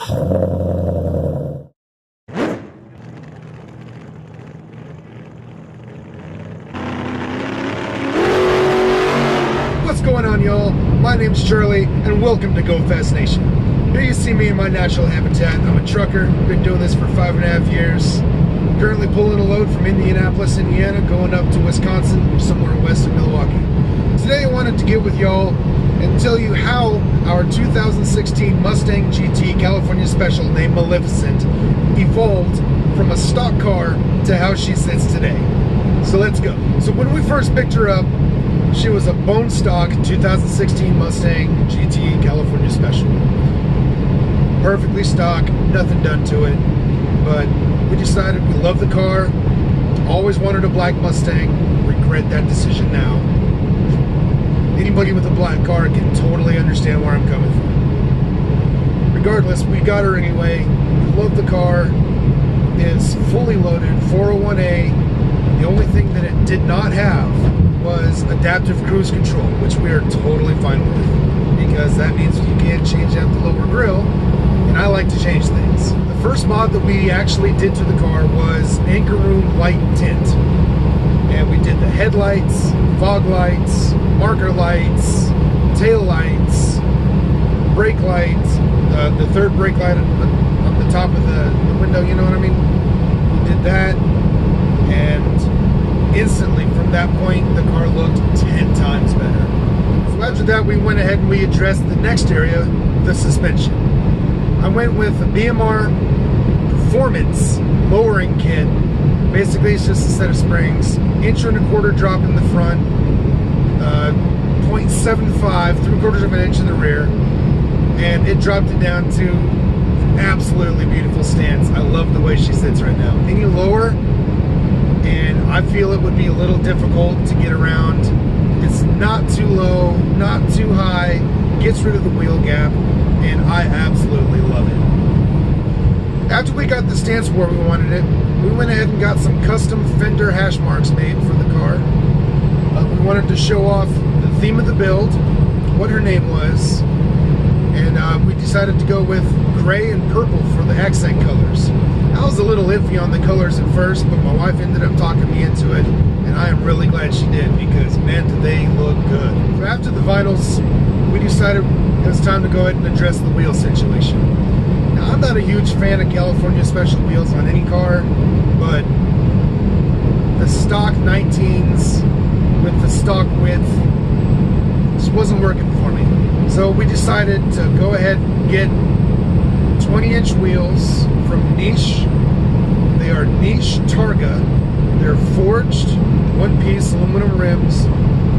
What's going on, y'all? My name's Charlie, and welcome to Go Fast Nation. Here you see me in my natural habitat. I'm a trucker. Been doing this for 5.5 years. Currently pulling a load from Indianapolis, Indiana, going up to Wisconsin, somewhere west of Milwaukee. Today I wanted to get with y'all and tell you how our 2016 Mustang GT California Special named Maleficent evolved from a stock car to how she sits today. So let's go. So when we first picked her up, she was a bone stock 2016 Mustang GT California Special. Perfectly stock, nothing done to it. But we decided we love the car, always wanted a black Mustang, regret that decision now. Anybody with a black car can totally understand where I'm coming from. Regardless, we got her anyway. We love the car. It's fully loaded, 401A. The only thing that it did not have was adaptive cruise control, which we are totally fine with, because that means you can't change out the lower grille, and I like to change things. The first mod that we actually did to the car was anchor room light tint, and we did the headlights, fog lights, marker lights, tail lights, brake lights, the third brake light on the top of the window, you know what I mean? We did that, and instantly from that point the car looked 10 times better. So after that we went ahead and we addressed the next area, the suspension. I went with a BMR Performance lowering kit. Basically it's just a set of springs, 1.25 inch drop in the front, 0.75, 3/4 of an inch in the rear, and it dropped it down to an absolutely beautiful stance. I love the way she sits right now. Any lower, and I feel it would be a little difficult to get around. It's not too low, not too high, gets rid of the wheel gap, and I absolutely love it. After we got the stance where we wanted it, we went ahead and got some custom fender hash marks made for the car. We wanted to show off the theme of the build, what her name was, and we decided to go with gray and purple for the accent colors. I was a little iffy on the colors at first, but my wife ended up talking me into it, and I am really glad she did, because man, do they look good. So after the vinyls, we decided it was time to go ahead and address the wheel situation. Now, I'm not a huge fan of California Special wheels on any car, but the stock 19s with the stock width just wasn't working for me. So we decided to go ahead and get 20-inch wheels from Niche. They are Niche Targa. They're forged, one-piece aluminum rims.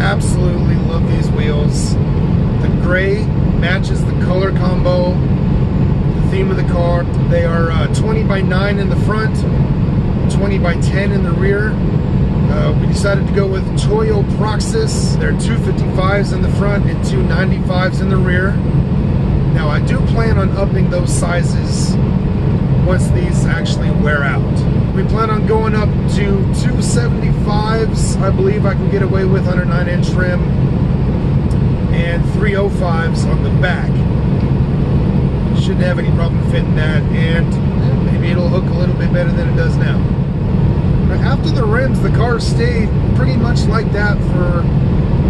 Absolutely love these wheels. The gray matches the color combo, the theme of the car. They are 20 by 9 in the front, 20 by 10 in the rear. We decided to go with Toyo Proxys. They're 255s in the front and 295s in the rear. Now I do plan on upping those sizes once these actually wear out. We plan on going up to 275s, I believe I can get away with on a 9-inch rim, and 305s on the back. Shouldn't have any problem fitting that, and maybe it'll hook a little bit better than it does now. After the rims, the car stayed pretty much like that for a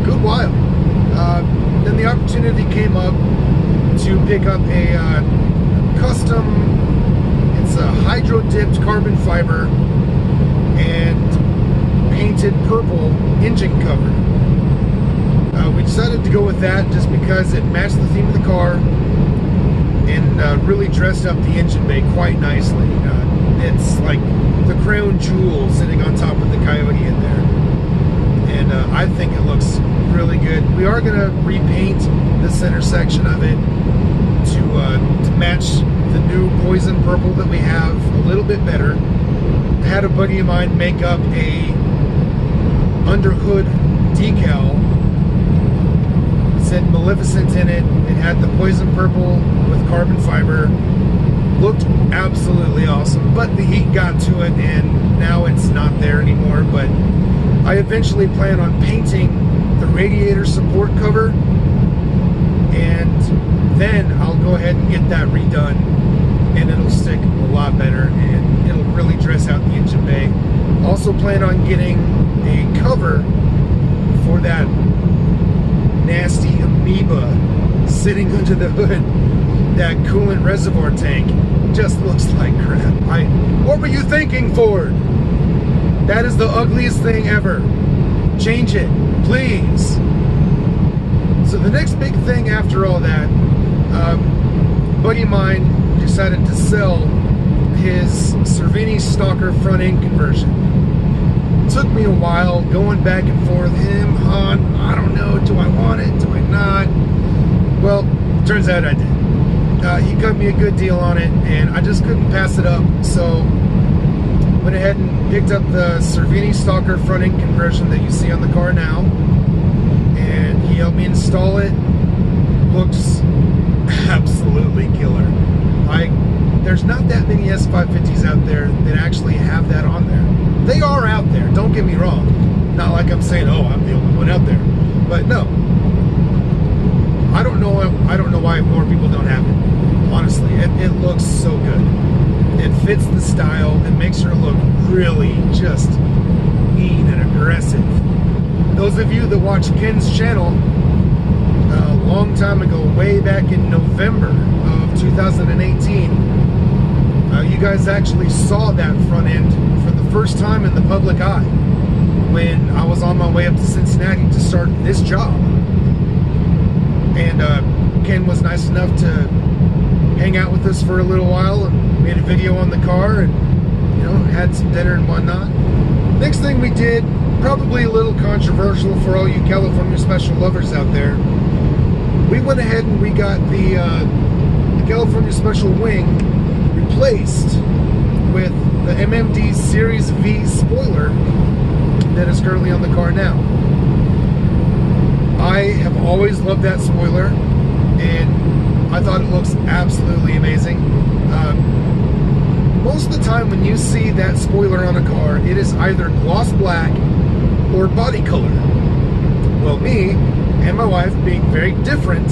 good while. Then the opportunity came up to pick up a custom, it's a hydro-dipped carbon fiber and painted purple engine cover. We decided to go with that just because it matched the theme of the car and really dressed up the engine bay quite nicely. It's like the crown jewel sitting on top of the Coyote in there, and I think it looks really good. We are going to repaint the center section of it to match the new poison purple that we have a little bit better. I had a buddy of mine make up a underhood decal. It said Maleficent in it. It had the poison purple with carbon fiber. Looked absolutely awesome, but the heat got to it and now it's not there anymore. But I eventually plan on painting the radiator support cover, and then I'll go ahead and get that redone and it'll stick a lot better, and it'll really dress out the engine bay. Also plan on getting a cover for that nasty amoeba sitting under the hood. That coolant reservoir tank just looks like crap. What were you thinking, Ford? That is the ugliest thing ever. Change it, please. So the next big thing after all that, a buddy of mine decided to sell his Cervini Stalker front end conversion. It took me a while going back and forth, him, Han, I don't know, do I want it, do I not? Well, turns out I did. He cut me a good deal on it, and I just couldn't pass it up, so went ahead and picked up the Cervini Stalker front end conversion that you see on the car now, and he helped me install it. Looks absolutely killer. There's not that many S550s out there that actually have that on there. They are out there, don't get me wrong. Not like I'm saying, oh, I'm the only one out there. But no. I don't know why more people don't have it. Honestly, it looks so good. It fits the style. It makes her look really just mean and aggressive. Those of you that watch Ken's channel a long time ago, way back in November of 2018, you guys actually saw that front end for the first time in the public eye when I was on my way up to Cincinnati to start this job. And Ken was nice enough to hang out with us for a little while and made a video on the car, and you know, had some dinner and whatnot. Next thing we did, probably a little controversial for all you California Special lovers out there, we went ahead and we got the California Special wing replaced with the MMD Series V spoiler that is currently on the car now. I have always loved that spoiler, and I thought it looks absolutely amazing. Most of the time when you see that spoiler on a car, it is either gloss black or body color. Well, me and my wife, being very different,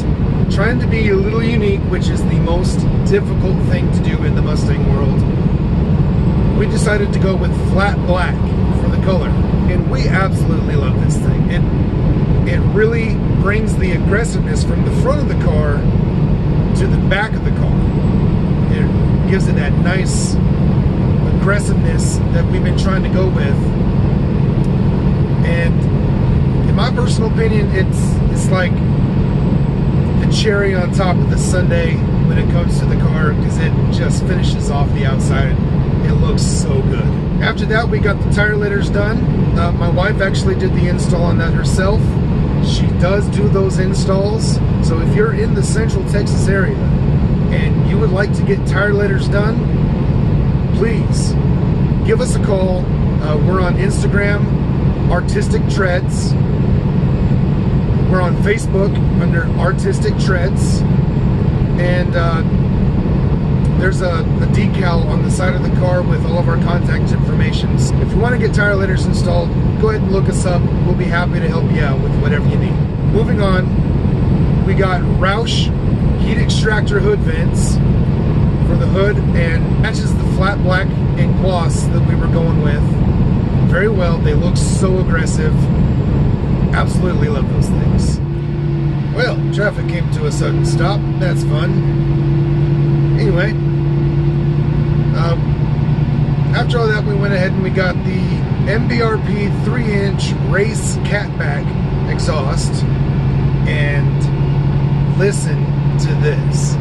trying to be a little unique, which is the most difficult thing to do in the Mustang world, we decided to go with flat black for the color. And we absolutely love this thing. It really brings the aggressiveness from the front of the car to the back of the car. It gives it that nice aggressiveness that we've been trying to go with. And in my personal opinion, it's like the cherry on top of the sundae when it comes to the car, because it just finishes off the outside. It looks so good. After that, we got the tire litters done. My wife actually did the install on that herself. She does do those installs. So if you're in the Central Texas area and you would like to get tire litters done, please give us a call. We're on Instagram, Artistic Treads. We're on Facebook under Artistic Treads. And there's a decal on the side of the car with all of our contact information. If you want to get tire litters installed, go ahead and look us up. We'll be happy to help you out with whatever you need. Moving on, we got Roush heat extractor hood vents for the hood, and matches the flat black and gloss that we were going with very well. They look so aggressive. Absolutely love those things. Well, traffic came to a sudden stop. That's fun. Anyway, after all that, we went ahead and we got the MBRP 3-inch race catback exhaust, and listen to this.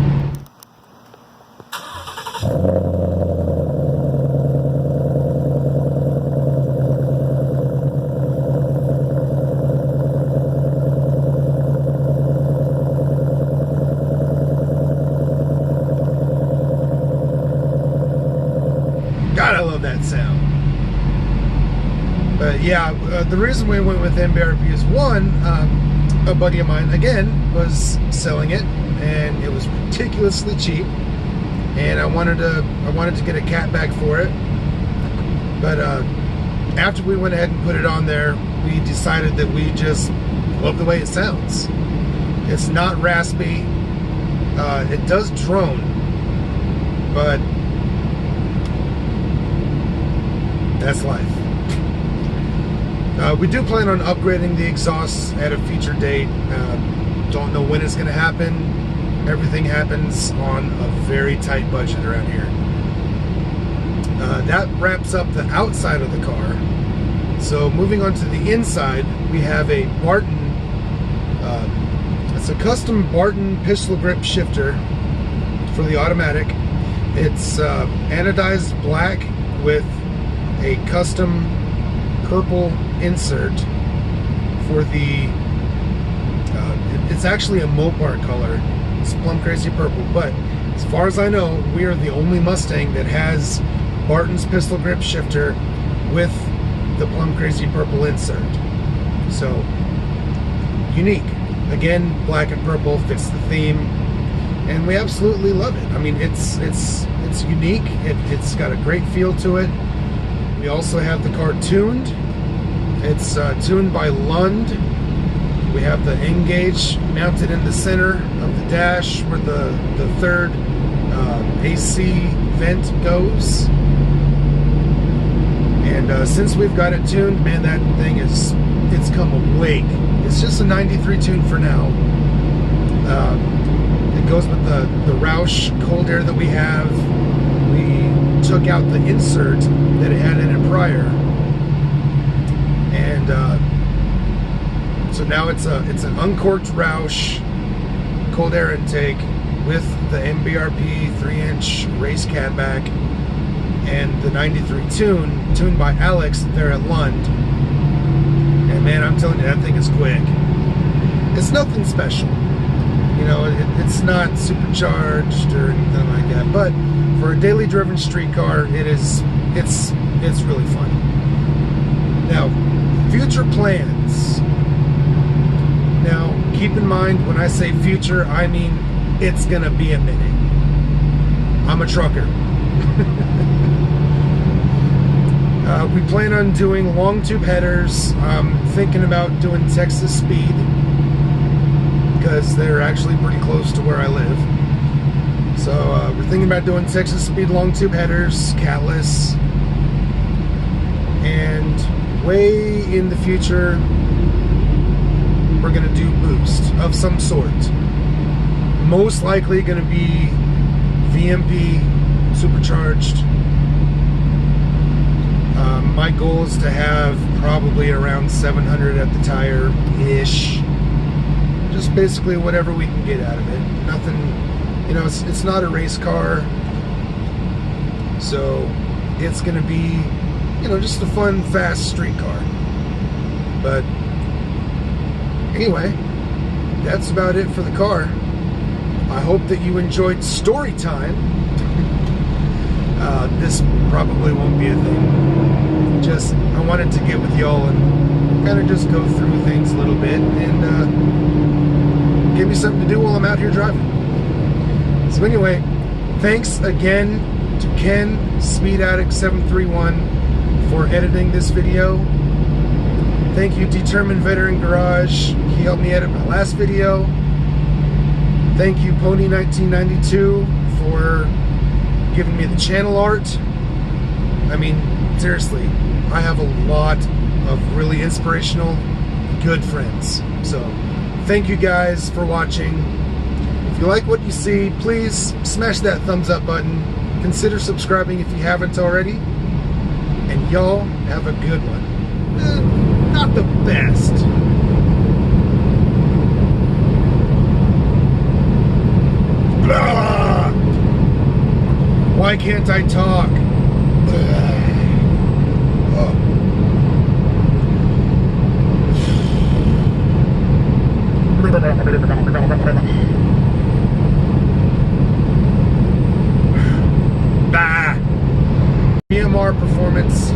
God, I love that sound. But yeah, the reason we went with MBRP is one, a buddy of mine, again, was selling it, and it was ridiculously cheap, and I wanted to get a catback for it. But after we went ahead and put it on there, we decided that we just love the way it sounds. It's not raspy. It does drone, but that's life. We do plan on upgrading the exhausts at a future date. Don't know when it's going to happen. Everything happens on a very tight budget around here. That wraps up the outside of the car. So moving on to the inside, we have a Barton. It's a custom Barton pistol grip shifter for the automatic. It's anodized black with a custom purple insert for the it's actually a Mopar color. It's plum crazy purple, but as far as I know, we are the only Mustang that has Barton's pistol grip shifter with the plum crazy purple insert. So unique. Again, black and purple fits the theme, and we absolutely love it. I mean, it's unique. It's got a great feel to it. We also have the car tuned. It's tuned by Lund. We have the N-gauge mounted in the center of the dash where the third AC vent goes. And since we've got it tuned, man, that thing it's come awake. It's just a 93 tune for now. It goes with the Roush cold air that we have. We took out the insert that it had in it prior, and so now it's an uncorked Roush cold air intake with the MBRP 3-inch race catback and the 93 tuned by Alex there at Lund. And man, I'm telling you, that thing is quick. It's nothing special, you know. It's not supercharged or anything like that, but for a daily driven street car, it's really fun. Now, future plans. Now, keep in mind, when I say future, I mean it's gonna be a minute. I'm a trucker. We plan on doing long tube headers. I'm thinking about doing Texas speed because they're actually pretty close to where I live. So we're thinking about doing Texas speed long tube headers, catless, and way in the future we're going to do boost of some sort. Most likely going to be VMP supercharged. My goal is to have probably around 700 at the tire ish. Just basically whatever we can get out of it. Nothing, you know, it's not a race car, so it's gonna be, you know, just a fun, fast street car. But anyway, that's about it for the car. I hope that you enjoyed story time. This probably won't be a thing. Just, I wanted to get with y'all and kind of just go through things a little bit and give me something to do while I'm out here driving. So anyway, thanks again to Ken, Speed Addict 731, for editing this video. Thank you, Determined Veteran Garage. He helped me edit my last video. Thank you, Pony 1992, for giving me the channel art. I mean, seriously, I have a lot of really inspirational, good friends. So, thank you guys for watching. If you like what you see, please smash that thumbs up button. Consider subscribing if you haven't already. And y'all have a good one. Not the best. Blah! Why can't I talk? BMR Performance